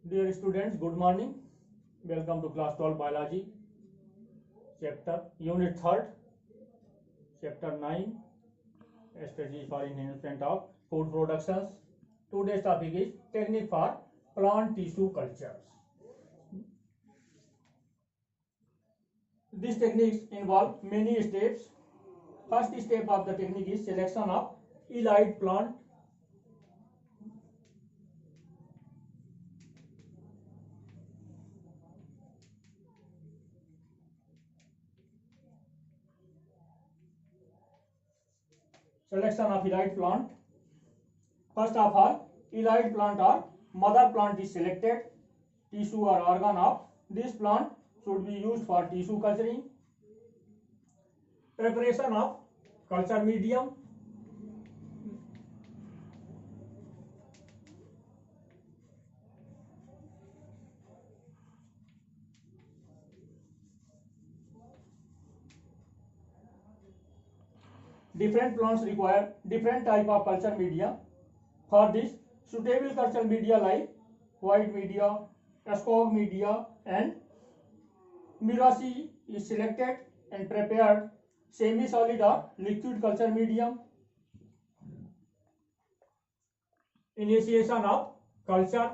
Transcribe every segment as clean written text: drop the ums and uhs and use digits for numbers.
Dear students, good morning. Welcome to class 12 biology, chapter unit 3rd, chapter 9, strategy for enhancement of food productions. Today's topic is technique for plant tissue cultures. These techniques involve many steps. First step of the technique is selection of elite plant. Selection of elite plant. First of all, elite plant or mother plant is selected. Tissue or organ of this plant should be used for tissue culturing. Preparation of culture medium. Different plants require different type of culture media. For this, suitable culture media like white media, ascog media and miraceae is selected and prepared. Semi-solid or liquid culture medium. Initiation of culture.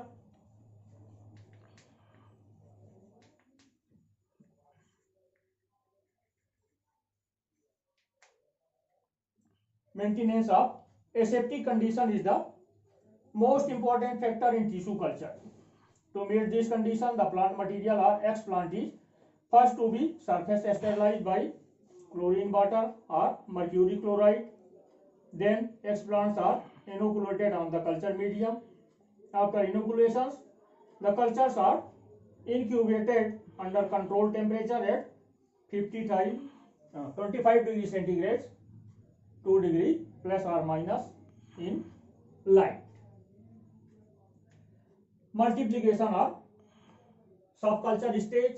Maintenance of aseptic condition is the most important factor in tissue culture. To meet this condition, the plant material or explant is first to be surface sterilized by chlorine water or mercury chloride. Then explants are inoculated on the culture medium. After inoculations, the cultures are incubated under controlled temperature at 25 degrees centigrade, 2 degree plus or minus in light. Multiplication or subculture stage.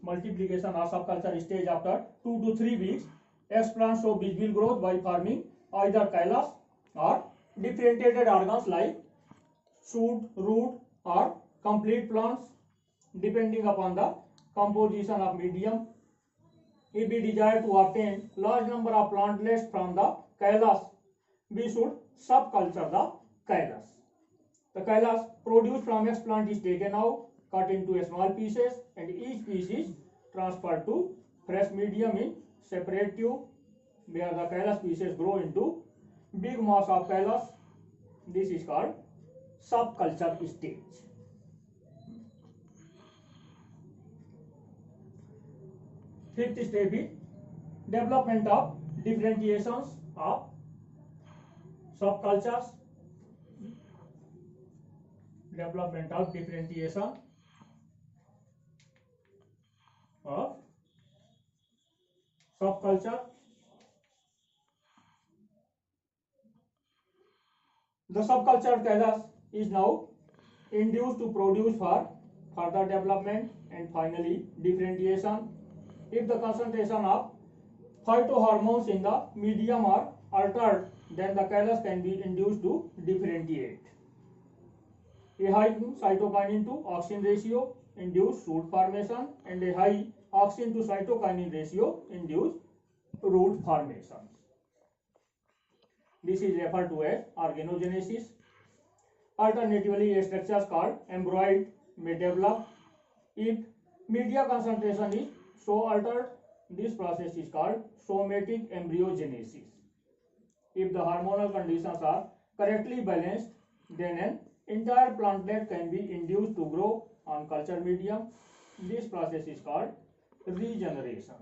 Multiplication or subculture stage after 2 to 3 weeks. Explants show visible growth by forming either chylus or differentiated organs like shoot, root or complete plants depending upon the composition of medium. If we desire to obtain large number of plantlets from the chylus, we should subculture the chylus. The chylus produced from explant is taken out, cut into small pieces, and each piece is transferred to fresh medium in separate tube, where the chylus pieces grow into big mass of chylus. This is called subculture stage. Fifth step is development of differentiations of subcultures. Development of differentiation of subculture. The subculture chylus is now induced to produce for further development and finally differentiation. If the concentration of phytohormones in the medium are altered, then the chylus can be induced to differentiate. A high cytokinin to auxin ratio induce shoot formation, and a high auxin to cytokinin ratio induce root formation. This is referred to as organogenesis. Alternatively, a structure called embryoid may develop if media concentration is so altered. This process is called somatic embryogenesis. If the hormonal conditions are correctly balanced, then an entire plantlet can be induced to grow on culture medium. This process is called regeneration.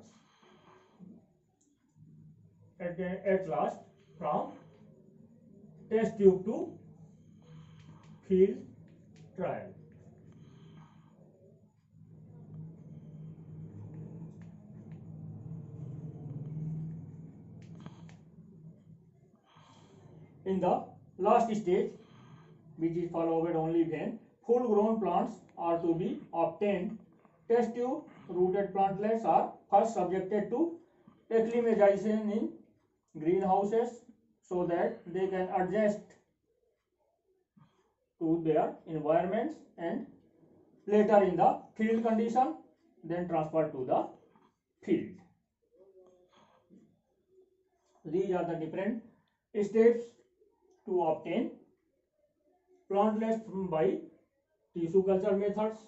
At last, from test tube to field trial. In the last stage, which is followed only when full grown plants are to be obtained, test tube rooted plantlets are first subjected to acclimatization in greenhouses so that they can adjust to their environments and later in the field condition then transfer to the field. These are the different steps to obtain plantlets by tissue culture methods.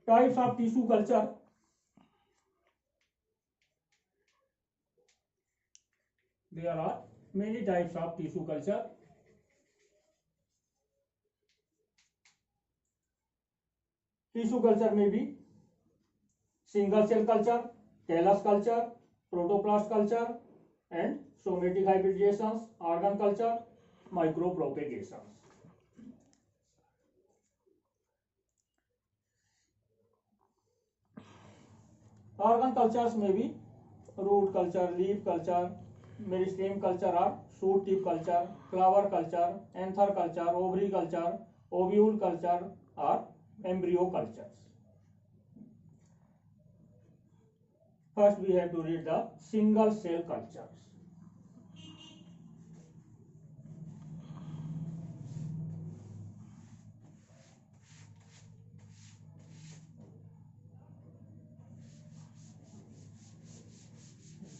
Types of tissue culture. There are many types of tissue culture. Tissue culture may be single cell culture, callus culture, protoplast culture, and somatic hybridizations, organ culture, micropropagations. Organ cultures may be root culture, leaf culture, meristem culture or shoot tip culture, flower culture, anther culture, ovary culture, ovule culture or embryo cultures. First we have to read the single cell cultures.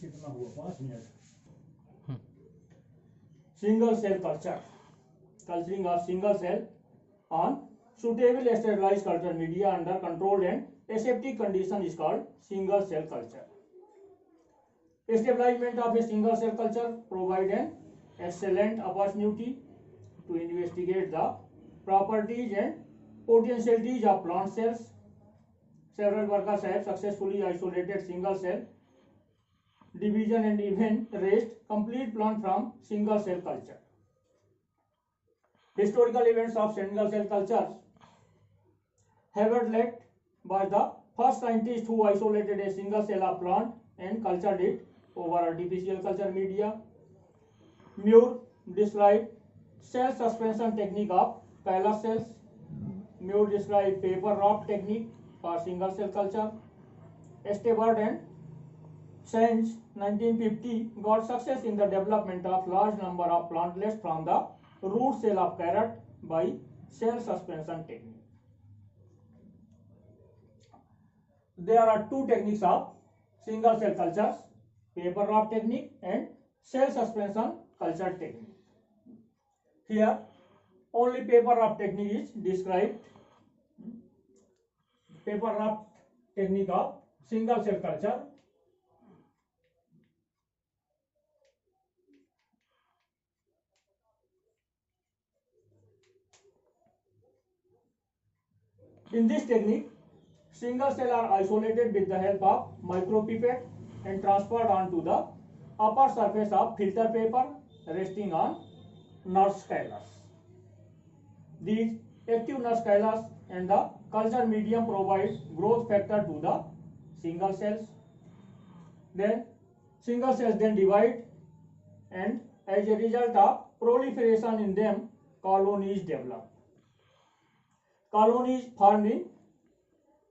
कितना हुआ 5 minute. Single cell culture. Culturing of single cell on suitable sterilized culture media under controlled and aseptic condition is called single cell culture. Establishment of a single cell culture provide an excellent opportunity to investigate the properties and potentialities of plant cells. Several workers have successfully isolated single cell division and even raised complete plant from single cell culture. Historical events of single cell cultures. Herbert Lett was the first scientist who isolated a single cell of plant and cultured it over artificial culture media. Muir described cell suspension technique of callus cells. Muir described paper wrap technique for single cell culture. Estevard and Sanch 1950 got success in the development of large number of plantlets from the root cell of carrot by cell suspension technique. There are two techniques of single cell cultures, paper wrap technique and cell suspension culture technique. Here only paper wrap technique is described. Paper wrap technique of single cell culture. In this technique, single cells are isolated with the help of micropipette and transferred onto the upper surface of filter paper resting on nurse callus. These active nurse callus and the culture medium provide growth factor to the single cells. Then single cells then divide, and as a result of proliferation in them, colonies develop. Colonies formed in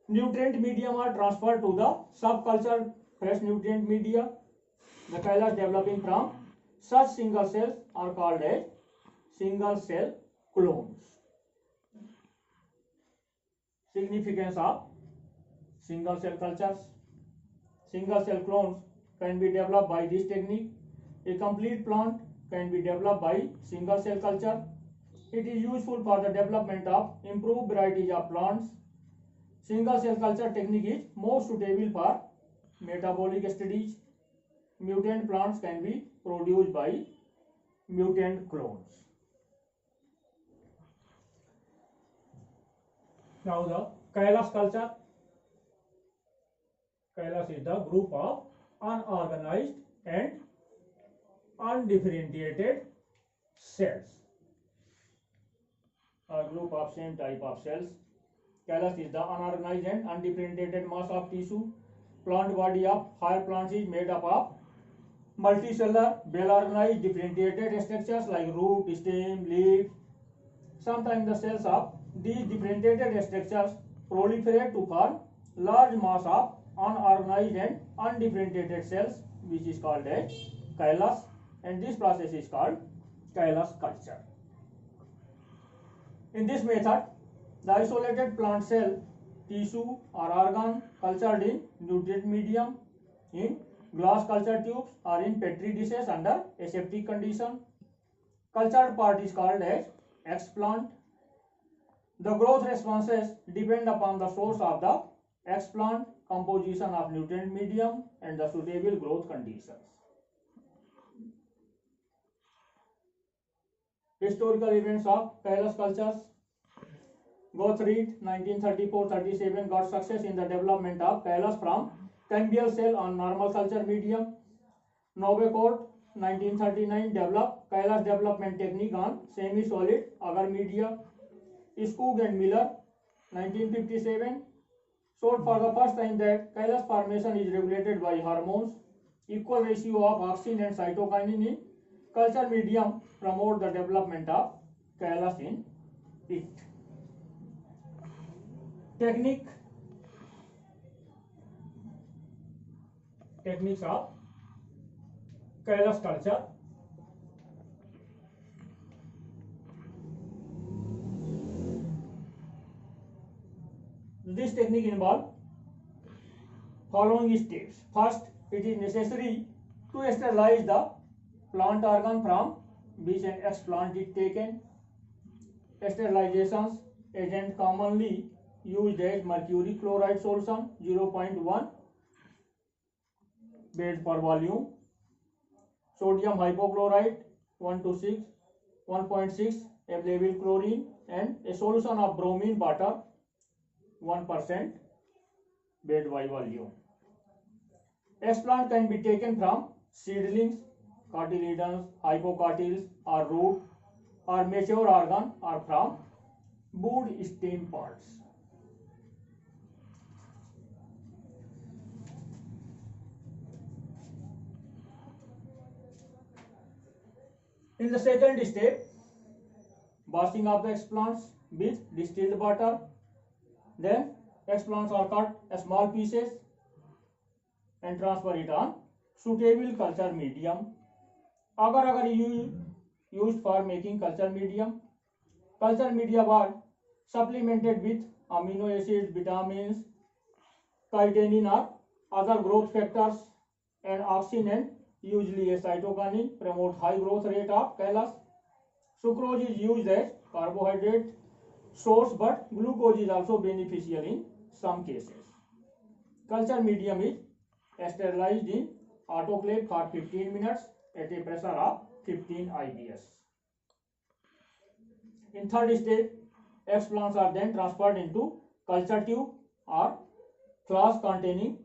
nutrient medium are transferred to the subculture fresh nutrient media. The callus developing from such single cells are called as single cell clones. Significance of single cell cultures. Single cell clones can be developed by this technique. A complete plant can be developed by single cell culture. It is useful for the development of improved varieties of plants. Single cell culture technique is most suitable for metabolic studies. Mutant plants can be produced by mutant clones. Now the callus culture. Callus is the group of unorganized and undifferentiated cells. A group of same type of cells. Callus is the unorganized and undifferentiated mass of tissue. Plant body of higher plants is made up of multicellular, well-organized, differentiated structures like root, stem, leaf. Sometimes the cells of these differentiated structures proliferate to form large mass of unorganized and undifferentiated cells which is called as Kailas, and this process is called Kailas culture. In this method, the isolated plant cell, tissue or organ cultured in nutrient medium, in glass culture tubes or in petri dishes under aseptic condition. Cultured part is called as explant. The growth responses depend upon the source of the explant, composition of nutrient medium and the suitable growth conditions. Historical events of Kailas cultures. Gottfried 1934-37 got success in the development of Kailas from cambial cell on normal culture medium. Novecourt 1939 developed Kailas development technique on semi-solid agar media. Skoog and Miller 1957 showed for the first time that Kailas formation is regulated by hormones. Equal ratio of auxin and cytokinin in culture medium promote the development of Kailas in it. Techniques of Kailas culture. This technique involves following steps. First, it is necessary to sterilize the plant organ from which an explant is taken. Sterilizations agent commonly used as mercury chloride solution 0.1 bead per volume, sodium hypochlorite 1.6 available chlorine, and a solution of bromine water 1% bead by volume. Explant can be taken from seedlings, cotyledons, hypocotyls or root, or mature organ, or from wood stem parts. In the second step, washing of the explants with distilled water. Then explants are cut as small pieces and transfer it on suitable culture medium. Agar used for making culture medium. Culture media was supplemented with amino acids, vitamins, chitin or other growth factors, and auxin and usually a cytokinin promote high growth rate of Kailas. Sucrose is used as carbohydrate source, but glucose is also beneficial in some cases. Culture medium is sterilized in autoclave for 15 minutes at a pressure of 15 IBS. In third step, explants are then transferred into culture tube or flask containing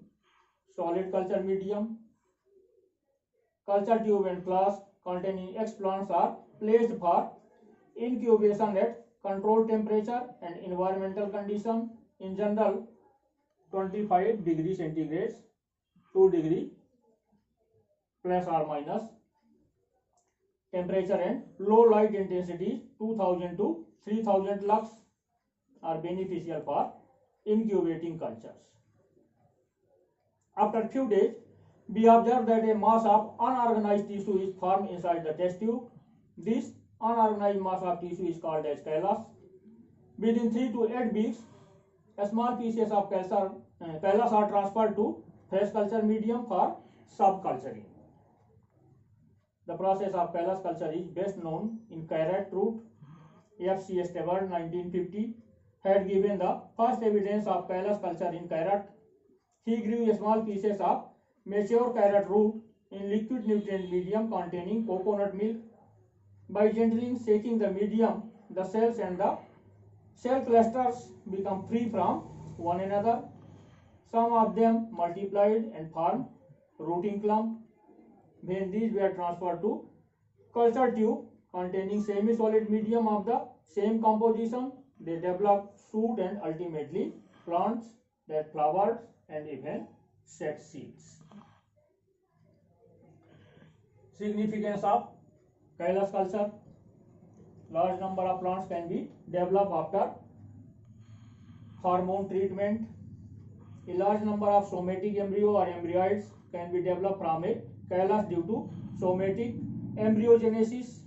solid culture medium. Culture tube and flask containing explants are placed for incubation at controlled temperature and environmental condition, in general 25 degrees centigrade, 2 degree plus or minus temperature, and low light intensity 2000 to 3000 lux are beneficial for incubating cultures. After few days, we observe that a mass of unorganized tissue is formed inside the test tube. This unorganized mass of tissue is called as Kailas. Within 3 to 8 weeks, small pieces of Kailas are transferred to fresh culture medium for subculturing. The process of Kailas culture is best known in carrot root. F.C. Stewart 1950 had given the first evidence of Kailas culture in carrot. He grew small pieces of mature carrot root in liquid nutrient medium containing coconut milk. By gently shaking the medium, the cells and the cell clusters become free from one another. Some of them multiplied and formed rooting clump. When these were transferred to culture tube containing semi-solid medium of the same composition, they developed shoot and ultimately plants that flowered and even shed seeds. Significance of Kailas culture. Large number of plants can be developed after hormone treatment. A large number of somatic embryo or embryoids can be developed from a callus due to somatic embryogenesis.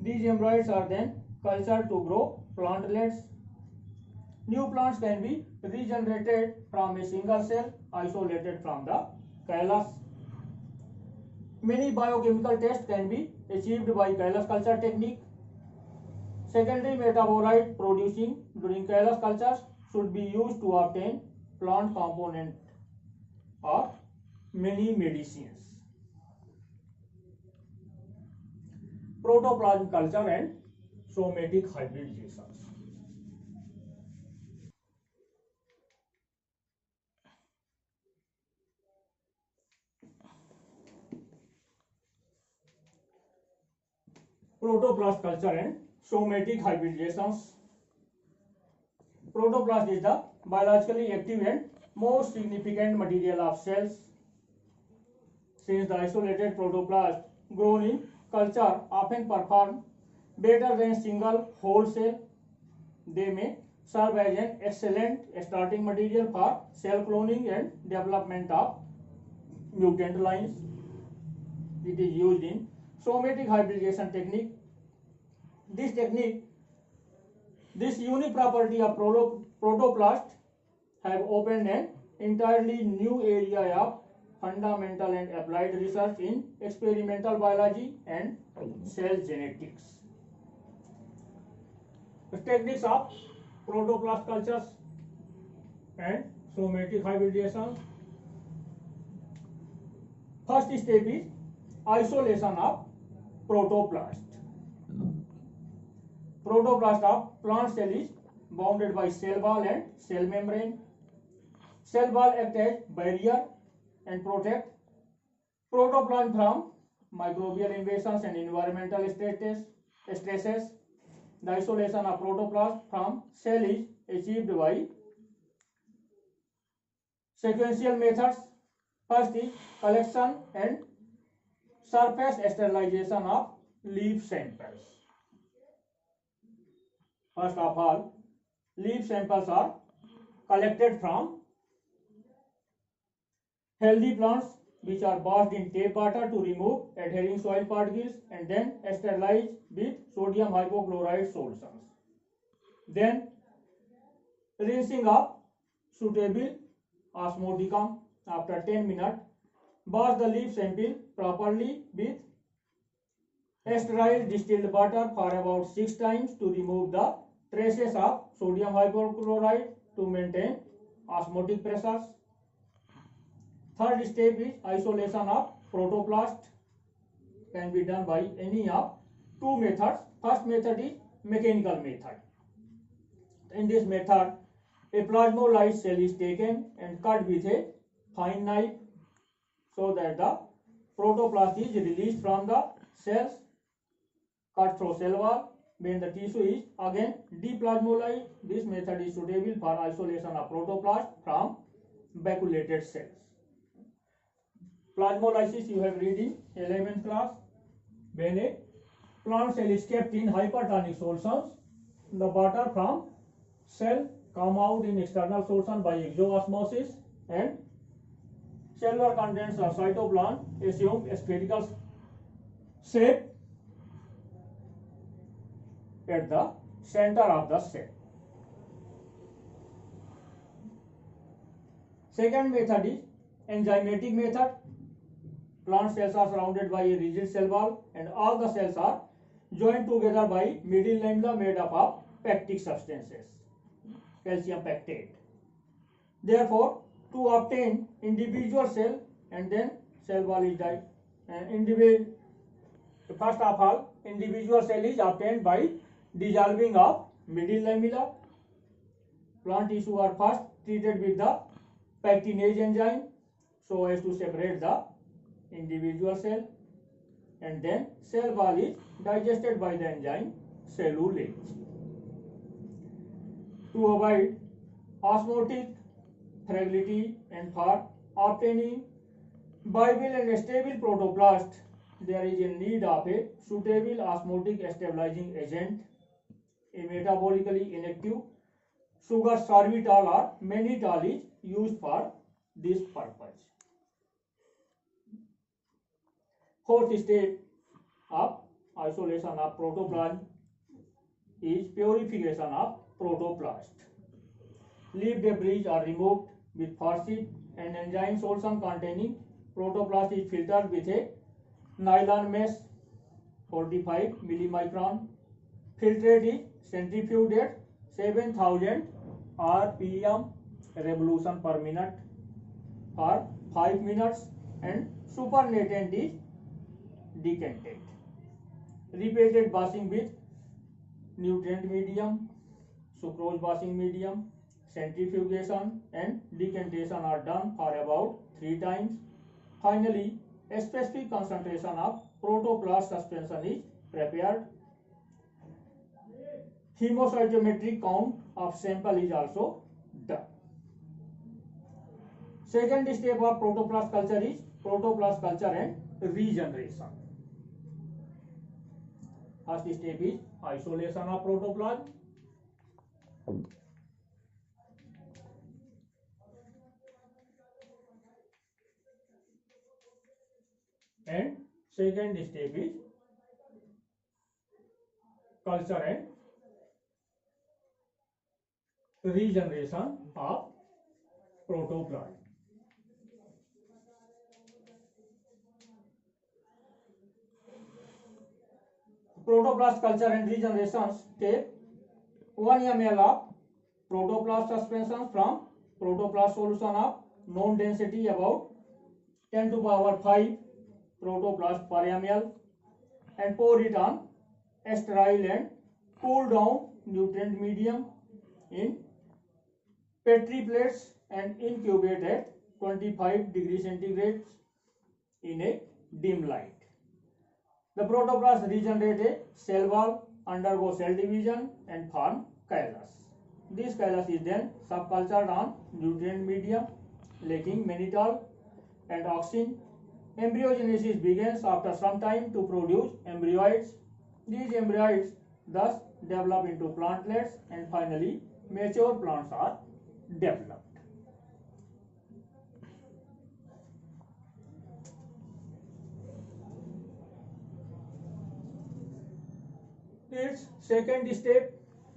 These embryos are then cultured to grow plantlets. New plants can be regenerated from a single cell isolated from the callus. Many biochemical tests can be achieved by callus culture technique. Secondary metabolite producing during callus cultures should be used to obtain plant component of many medicines. Protoplasm culture and somatic hybridizations. Protoplast culture and somatic hybridizations. Protoplast is the biologically active and most significant material of cells. Since the isolated protoplast grown in culture often perform better than single whole cell, they may serve as an excellent starting material for cell cloning and development of mutant lines. It is used in somatic hybridization technique. This unique property of protoplast have opened an entirely new area of fundamental and applied research in experimental biology and cell genetics. The techniques of protoplast cultures and somatic hybridization. First step is isolation of protoplast. Protoplast of plant cell is bounded by cell wall and cell membrane. Cell wall act as barrier and protect protoplasm from microbial invasions and environmental stresses. The isolation of protoplasm from cell is achieved by sequential methods. First is collection and surface sterilization of leaf samples. First of all, leaf samples are collected from healthy plants which are washed in tap water to remove adhering soil particles and then sterilized with sodium hypochlorite solutions. Then rinsing of suitable osmoticum. After 10 minutes, wash the leaf sample properly with sterile distilled water for about 6 times to remove the traces of sodium hypochlorite to maintain osmotic pressures. Third step is isolation of protoplast. Can be done by any of two methods. First method is mechanical method. In this method, a plasmolyzed cell is taken and cut with a fine knife so that the protoplast is released from the cells. Cut through cell wall. When the tissue is again deplasmolyzed, this method is suitable for isolation of protoplast from vacuolated cells. Plasmolysis you have read in 11th class. When a plant cell is kept in hypertonic solutions, the water from cell come out in external solution by exoosmosis and cellular contents of cytoplasm assume a spherical shape at the center of the cell. Second method is enzymatic method. Plant cells are surrounded by a rigid cell wall and all the cells are joined together by middle lamella made up of pectic substances, calcium pectate. Therefore, to obtain individual cell and then cell wall is first of all, individual cell is obtained by dissolving of middle lamella. Plant tissue are first treated with the pectinase enzyme so as to separate the individual cell, and then cell wall is digested by the enzyme cellulase. To avoid osmotic fragility and for obtaining viable and stable protoplast, there is a need of a suitable osmotic stabilizing agent. A metabolically inactive sugar sorbitol or mannitol is used for this purpose. Fourth step of isolation of protoplasm is purification of protoplast. Leaf debris are removed with faucet and enzyme solution containing protoplast is filtered with a nylon mesh 45 millimicron. Filtrate is centrifuged at 7000 rpm revolution per minute for 5 minutes and supernatant is decanted. Repeated washing with nutrient medium, sucrose washing medium, centrifugation and decantation are done for about 3 times. Finally, a specific concentration of protoplast suspension is prepared. Hemocytometric count of sample is also done. Second step of protoplast culture is protoplast culture and regeneration. First step is isolation of protoplasm. And second step is culture and regeneration of protoplasm. Protoplast culture and regeneration step 1 ml of protoplast suspension from protoplast solution of known density about 10 to the power 5 protoplast per ml and pour it on sterile and cool down nutrient medium in Petri plates and incubate at 25 degrees centigrade in a dim light. The protoplast regenerate a cell wall, undergo cell division and form callus. This callus is then subcultured on nutrient medium lacking mannitol and auxin. Embryogenesis begins after some time to produce embryoids. These embryoids thus develop into plantlets and finally mature plants are developed. Its second step,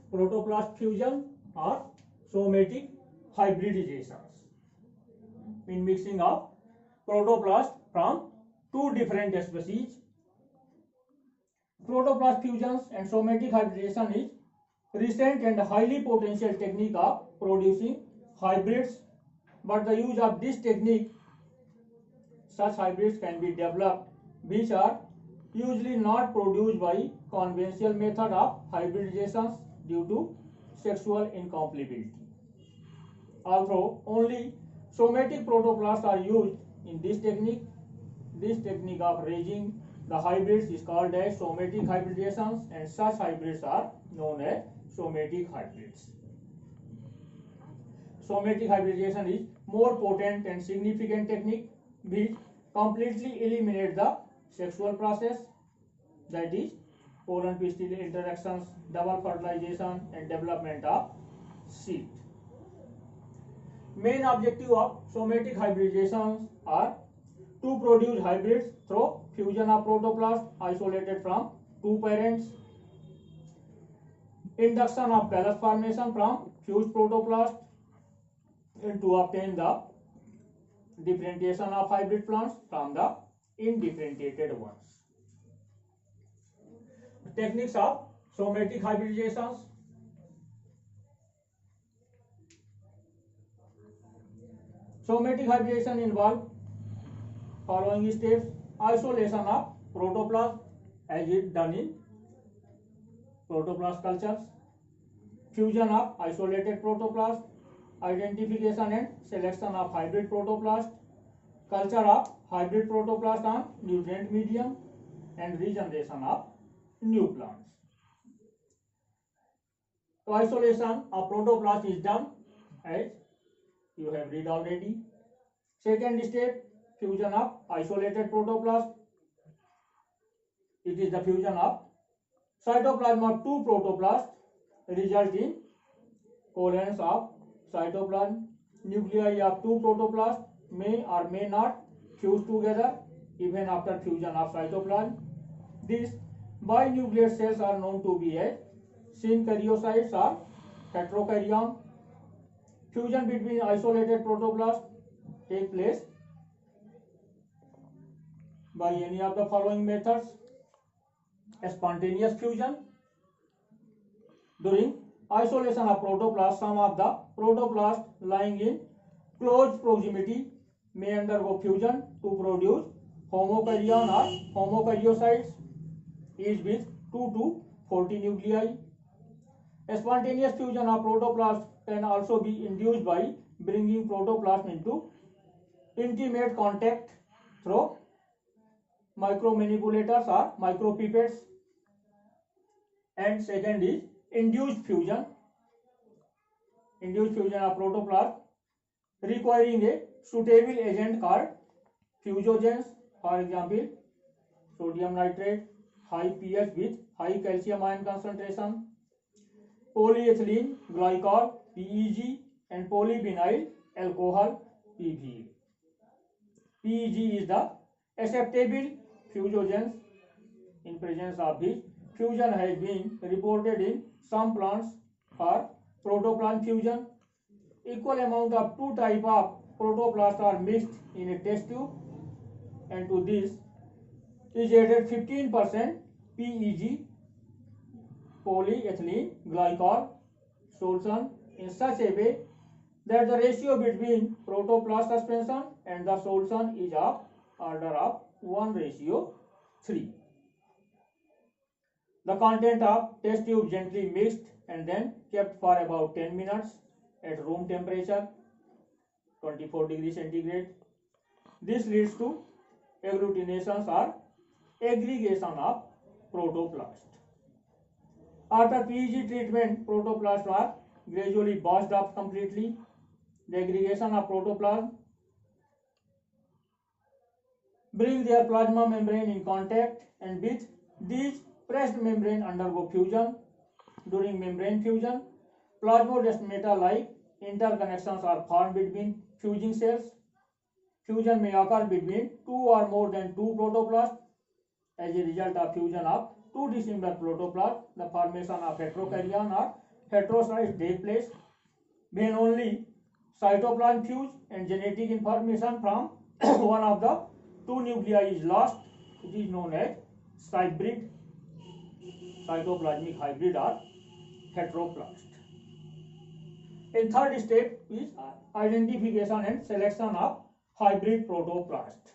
protoplast fusion or somatic hybridizations. In mixing of protoplast from two different species. Protoplast fusions and somatic hybridization is recent and highly potential technique of producing hybrids, but the use of this technique, such hybrids can be developed which are usually not produced by conventional method of hybridizations due to sexual incompatibility. Although only somatic protoplasts are used in this technique of raising the hybrids is called as somatic hybridizations, and such hybrids are known as somatic hybrids. Somatic hybridization is more potent and significant technique which completely eliminates the sexual process, that is pollen pistil interactions, double fertilization and development of seed. Main objective of somatic hybridizations are to produce hybrids through fusion of protoplast isolated from two parents, induction of callus formation from fused protoplast, and to obtain the differentiation of hybrid plants from the indifferentiated ones. Techniques of somatic hybridizations. Somatic hybridization involve following steps: isolation of protoplasm as is done in protoplast cultures, fusion of isolated protoplast, identification and selection of hybrid protoplast, culture of hybrid protoplast on nutrient medium, and regeneration of new plants. So isolation of protoplast is done as you have read already. Second step, fusion of isolated protoplast. It is the fusion of cytoplasm of two protoplasts result in covalence of cytoplasm. Nuclei of two protoplasts may or may not fuse together even after fusion of cytoplasm. These binucleate cells are known to be as synkaryocytes or heterokaryon. Fusion between isolated protoplasts take place by any of the following methods: spontaneous fusion. During isolation of protoplast, some of the protoplasts lying in close proximity may undergo fusion to produce homokaryon or homokaryocytes, each with 2 to 40 nuclei. A spontaneous fusion of protoplast can also be induced by bringing protoplasm into intimate contact through micromanipulators or micropipettes. And second is induced fusion. Induced fusion of protoplasm requiring a suitable agent called fusogens. For example, sodium nitrate, high pH with high calcium ion concentration, polyethylene glycol (PEG) and polyvinyl alcohol (PVA). PEG is the acceptable fusogens. In presence of which fusion has been reported in some plants for protoplasm fusion. Equal amount of two types of protoplasts are mixed in a test tube, and to this is added 15% PEG, polyethylene glycol solution, in such a way that the ratio between protoplast suspension and the solution is of order of 1:3. The content of test tube gently mixed and then kept for about 10 minutes at room temperature 24 degrees centigrade. This leads to agglutinations or aggregation of protoplast. After PEG treatment, protoplasts are gradually burst up completely. The aggregation of protoplasm bring their plasma membrane in contact, and with these pressed membrane undergo fusion. During membrane fusion, plasmodesmata-like interconnections are formed between fusing cells. Fusion may occur between two or more than two protoplasts. As a result of fusion of two dissimilar protoplasts, the formation of heterokaryon or heterocytes takes place. When only cytoplasm fuse and genetic information from one of the two nuclei is lost, it is known as hybrid, cytoplasmic hybrid or heteroplast. A third step is identification and selection of hybrid protoplast.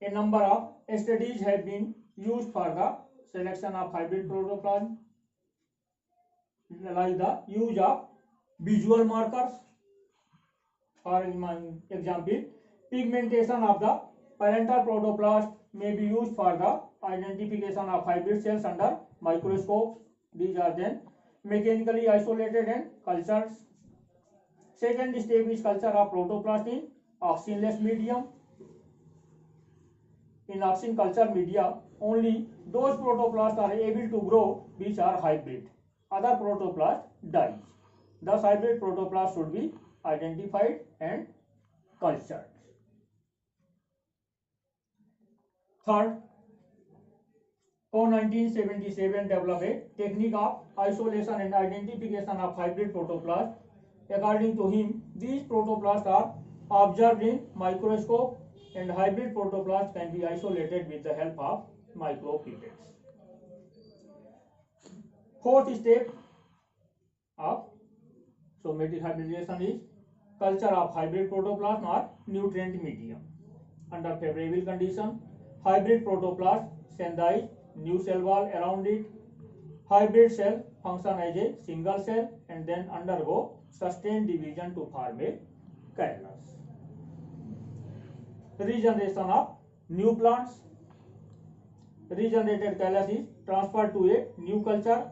A number of studies have been used for the selection of hybrid protoplasm, like the use of visual markers. For example, pigmentation of the parental protoplast may be used for the identification of hybrid cells under microscopes. These are then mechanically isolated and cultured. Second step is culture of protoplast in oxygenless medium. In oxygen culture media, only those protoplasts are able to grow which are hybrid. Other protoplast dies. Thus, hybrid protoplast should be identified and cultured. Third, in 1977 developed a technique of isolation and identification of hybrid protoplast. According to him, these protoplasts are observed in microscope, and hybrid protoplasts can be isolated with the help of micropipettes. Fourth step of somatic hybridization is culture of hybrid protoplasm or nutrient medium. Under favorable condition, hybrid protoplast synthesize new cell wall around it. Hybrid cell function as a single cell and then undergo sustained division to form a callus. Regeneration of new plants. Regenerated callus is transferred to a new culture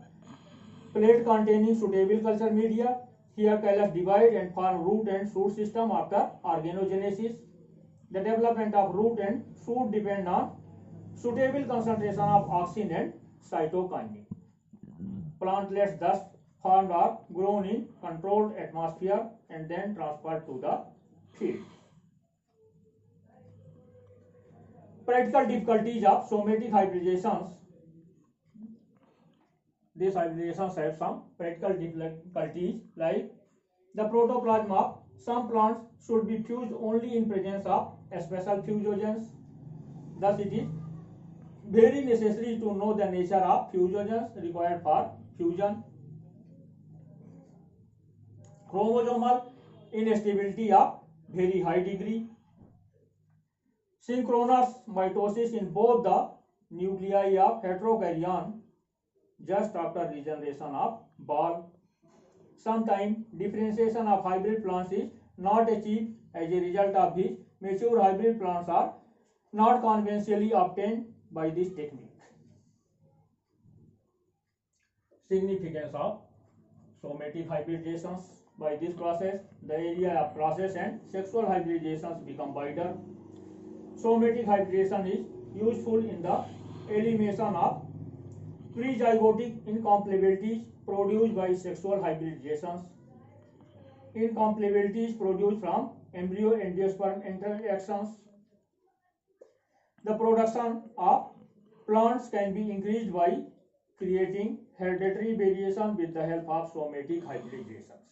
plate containing suitable culture media. Here callus divide and form root and shoot system after organogenesis. The development of root and shoot depend on suitable concentration of auxin and cytokinin. Plantlets thus formed are grown in controlled atmosphere and then transferred to the field. Practical difficulties of somatic hybridizations. These hybridizations have some practical difficulties, like the protoplasm of some plants should be fused only in presence of special fusogens. Thus, it is very necessary to know the nature of fusogens required for fusion. Chromosomal instability of very high degree. Synchronous mitosis in both the nuclei of heterokaryon just after regeneration of ball. Sometimes differentiation of hybrid plants is not achieved, as a result of which mature hybrid plants are not conventionally obtained by this technique. Significance of somatic hybridizations. By this process, the area of process and sexual hybridizations become wider. Somatic hybridization is useful in the elimination of prezygotic incompatibilities produced by sexual hybridizations. Incompatibilities produced from embryo-endosperm interactions. The production of plants can be increased by creating hereditary variation with the help of somatic hybridizations.